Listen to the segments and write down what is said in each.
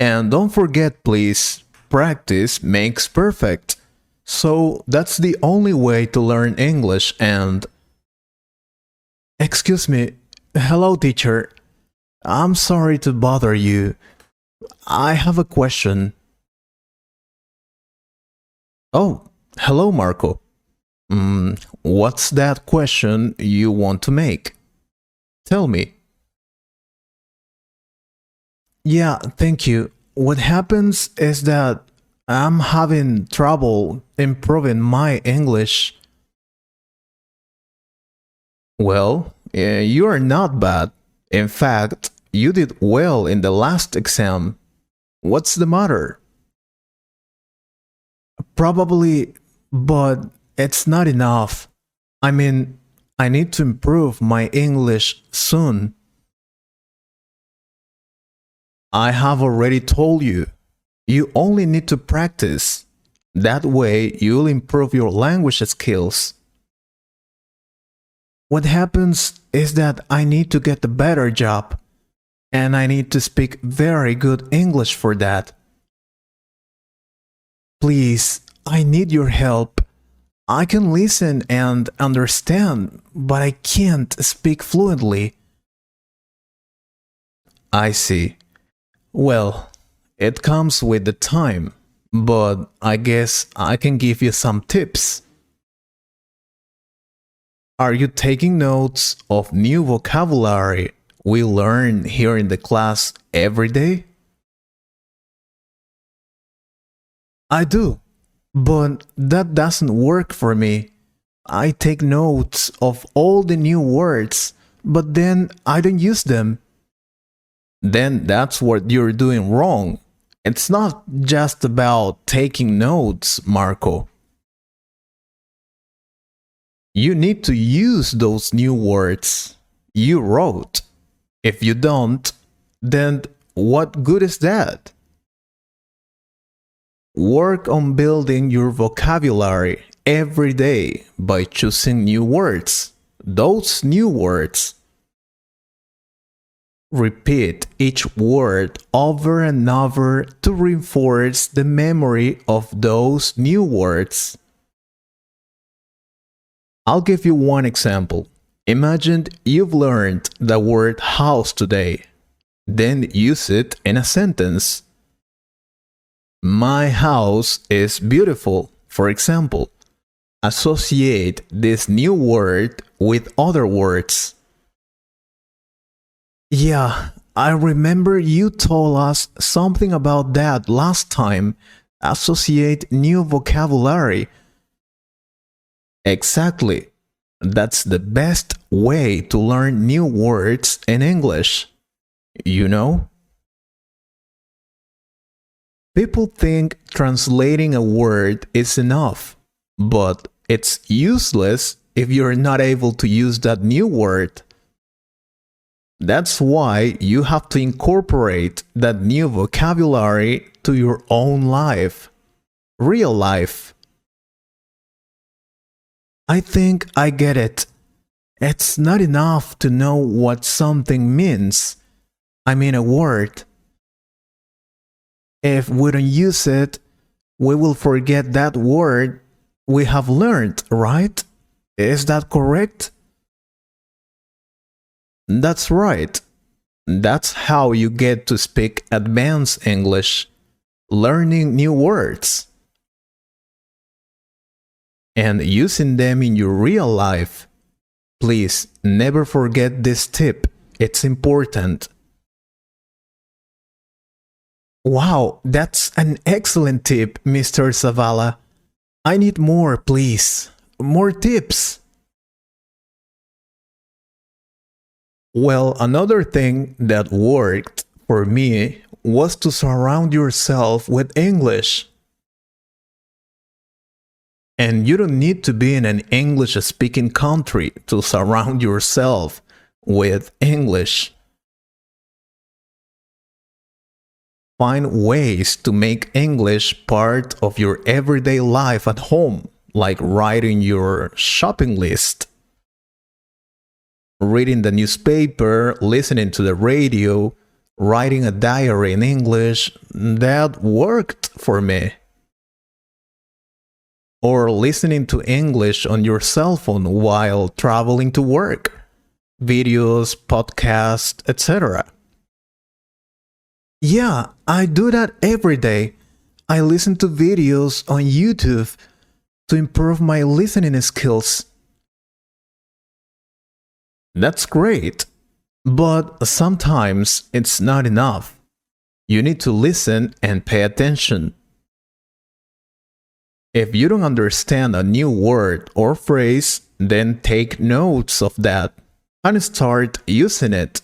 And don't forget, please, practice makes perfect. So that's the only way to learn English and... Excuse me. Hello, teacher. I'm sorry to bother you. I have a question. Oh, hello, Marco. What's that question you want to make? Tell me. Yeah, thank you. What happens is that I'm having trouble improving my English. Well, you are not bad. In fact, you did well in the last exam. What's the matter? Probably, but it's not enough. I mean, I need to improve my English soon. I have already told you. You only need to practice. That way, you'll improve your language skills. What happens is that I need to get a better job, and I need to speak very good English for that. Please, I need your help. I can listen and understand, but I can't speak fluently. I see. Well, it comes with the time, but I guess I can give you some tips. Are you taking notes of new vocabulary we learn here in the class every day? I do, but that doesn't work for me. I take notes of all the new words, but then I don't use them. Then that's what you're doing wrong. It's not just about taking notes, Marco. You need to use those new words you wrote. If you don't, then what good is that? Work on building your vocabulary every day by choosing new words. Those new words. Repeat each word over and over to reinforce the memory of those new words. I'll give you one example. Imagine you've learned the word house today. Then use it in a sentence. My house is beautiful, for example. Associate this new word with other words. Yeah, I remember you told us something about that last time. Associate new vocabulary. Exactly. That's the best way to learn new words in English. You know? People think translating a word is enough, but it's useless if you're not able to use that new word. That's why you have to incorporate that new vocabulary to your own life, real life. I think I get it. It's not enough to know what something means. I mean a word. If we don't use it, we will forget that word we have learned, right? Is that correct? That's right. That's how you get to speak advanced English, learning new words and using them in your real life. Please never forget this tip. It's important. Wow, that's an excellent tip, Mr. Zavala. I need more, please. More tips. Well, another thing that worked for me was to surround yourself with English. And you don't need to be in an English-speaking country to surround yourself with English. Find ways to make English part of your everyday life at home, like writing your shopping list, reading the newspaper, listening to the radio, Writing a diary in English, that worked for me. Or listening to English on your cell phone while traveling to work. Videos, podcasts, etc. Yeah, I do that every day. I listen to videos on YouTube to improve my listening skills. That's great, but sometimes it's not enough. You need to listen and pay attention. If you don't understand a new word or phrase, then take notes of that and start using it.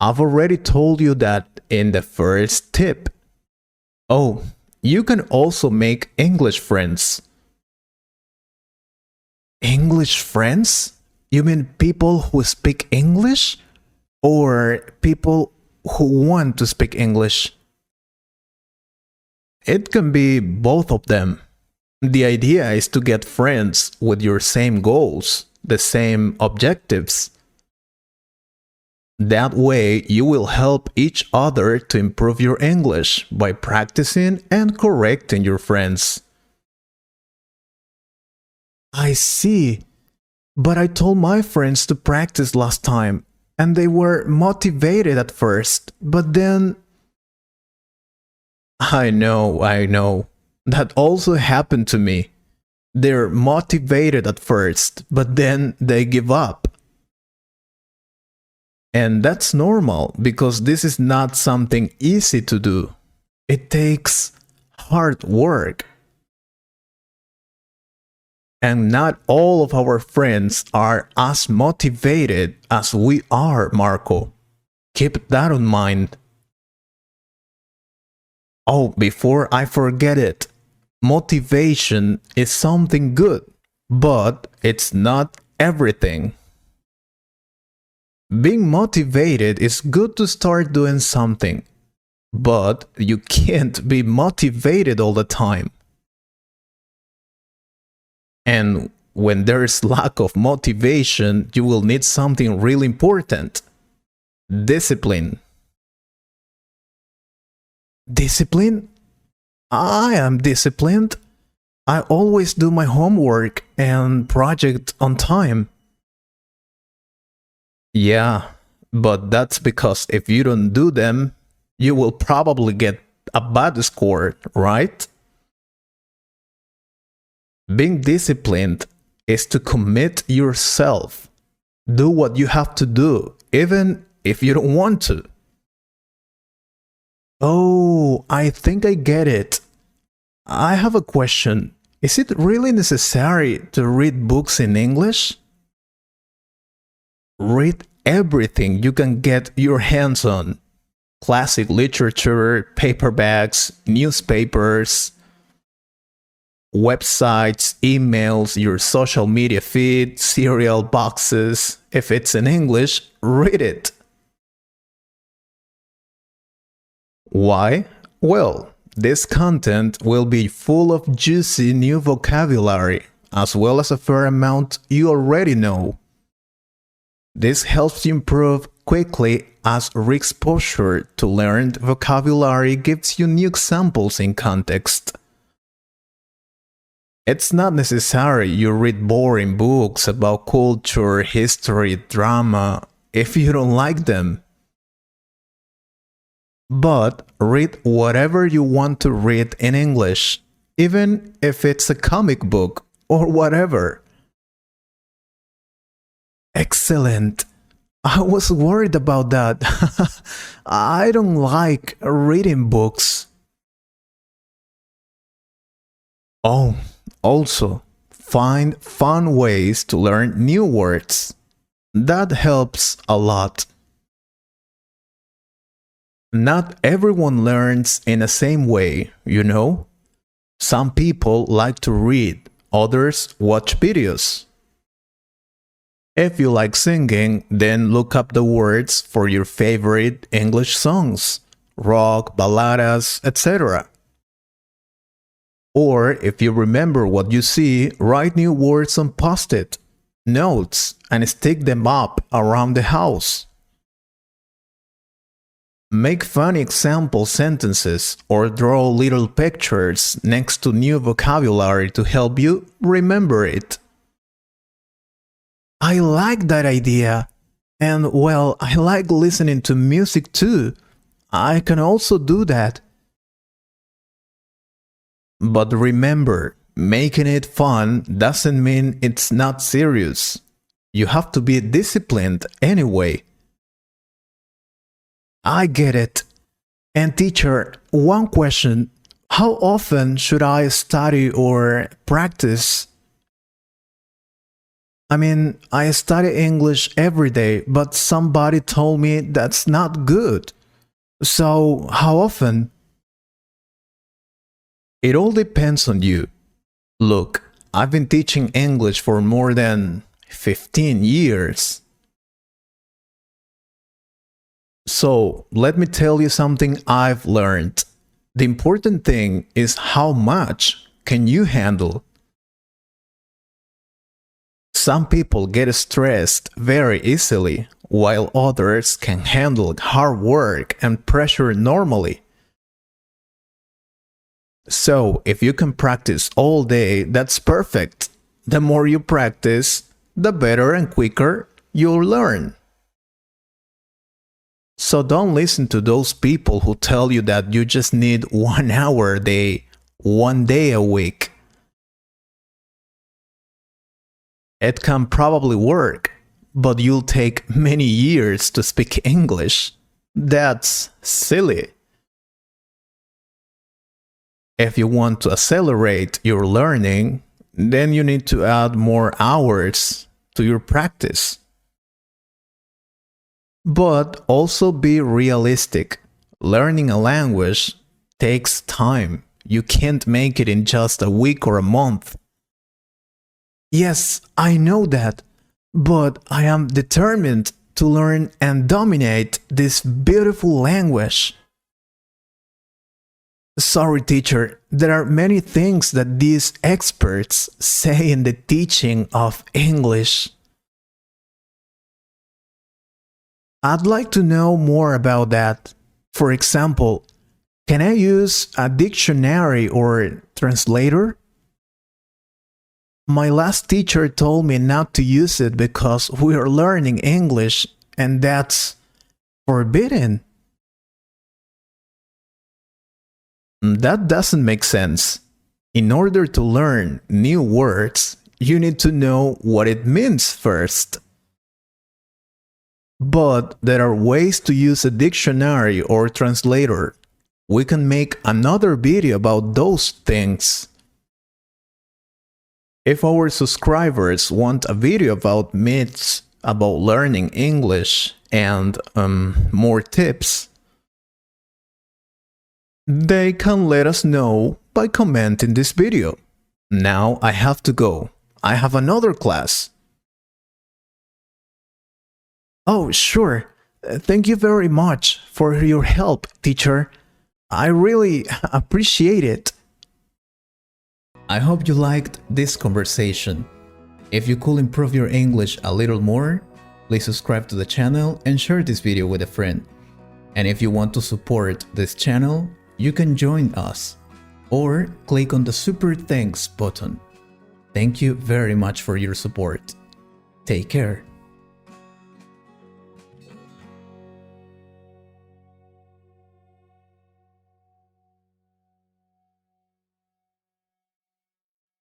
I've already told you that in the first tip. Oh, you can also make English friends. English friends? You mean people who speak English? Or people who want to speak English? It can be both of them. The idea is to get friends with your same goals, the same objectives. That way, you will help each other to improve your English by practicing and correcting your friends. I see. But I told my friends to practice last time, and they were motivated at first, but then... I know. That also happened to me. They're motivated at first, but then they give up. And that's normal because this is not something easy to do. It takes hard work. And not all of our friends are as motivated as we are, Marco. Keep that in mind. Oh, before I forget it, motivation is something good, but it's not everything. Being motivated is good to start doing something, but you can't be motivated all the time. And when there is lack of motivation, you will need something really important: discipline. Discipline? I am disciplined. I always do my homework and project on time. Yeah, but that's because if you don't do them, you will probably get a bad score, right? Being disciplined is to commit yourself. Do what you have to do, even if you don't want to. Oh, I think I get it. I have a question. Is it really necessary to read books in English? Read everything you can get your hands on. Classic literature, paperbacks, newspapers, websites, emails, your social media feed, cereal boxes. If it's in English, read it. Why? Well, this content will be full of juicy new vocabulary, as well as a fair amount you already know. This helps you improve quickly as re-exposure to learned vocabulary gives you new examples in context. It's not necessary you read boring books about culture, history, drama, if you don't like them. But read whatever you want to read in English, even if it's a comic book or whatever. Excellent. I was worried about that. I don't like reading books. Oh, also, find fun ways to learn new words. That helps a lot. Not everyone learns in the same way, you know? Some people like to read, others watch videos. If you like singing, then look up the words for your favorite English songs, rock, balladas, etc. Or if you remember what you see, write new words on post-it notes and stick them up around the house. Make funny example sentences or draw little pictures next to new vocabulary to help you remember it. I like that idea. And well, I like listening to music too. I can also do that. But remember, making it fun doesn't mean it's not serious. You have to be disciplined anyway. I get it. And teacher, one question. How often should I study or practice? I study English every day, but somebody told me that's not good. So, how often? It all depends on you. Look, I've been teaching English for more than 15 years. So, let me tell you something I've learned. The important thing is how much can you handle. Some people get stressed very easily, while others can handle hard work and pressure normally. So, if you can practice all day, that's perfect. The more you practice, the better and quicker you'll learn. So don't listen to those people who tell you that you just need 1 hour a day, 1 day a week. It can probably work, but you'll take many years to speak English. That's silly. If you want to accelerate your learning, then you need to add more hours to your practice. But also be realistic. Learning a language takes time. You can't make it in just a week or a month. Yes, I know that, but I am determined to learn and dominate this beautiful language. Sorry, teacher, there are many things that these experts say in the teaching of English. I'd like to know more about that. For example, can I use a dictionary or translator? My last teacher told me not to use it because we are learning English and that's forbidden. That doesn't make sense. In order to learn new words, you need to know what it means first. But there are ways to use a dictionary or translator. We can make another video about those things. If our subscribers want a video about myths about learning English and more tips, they can let us know by commenting this video. Now I have to go. I have another class. Oh, sure. Thank you very much for your help, teacher. I really appreciate it. I hope you liked this conversation. If you could improve your English a little more, please subscribe to the channel and share this video with a friend. And if you want to support this channel, you can join us or click on the Super Thanks button. Thank you very much for your support. Take care.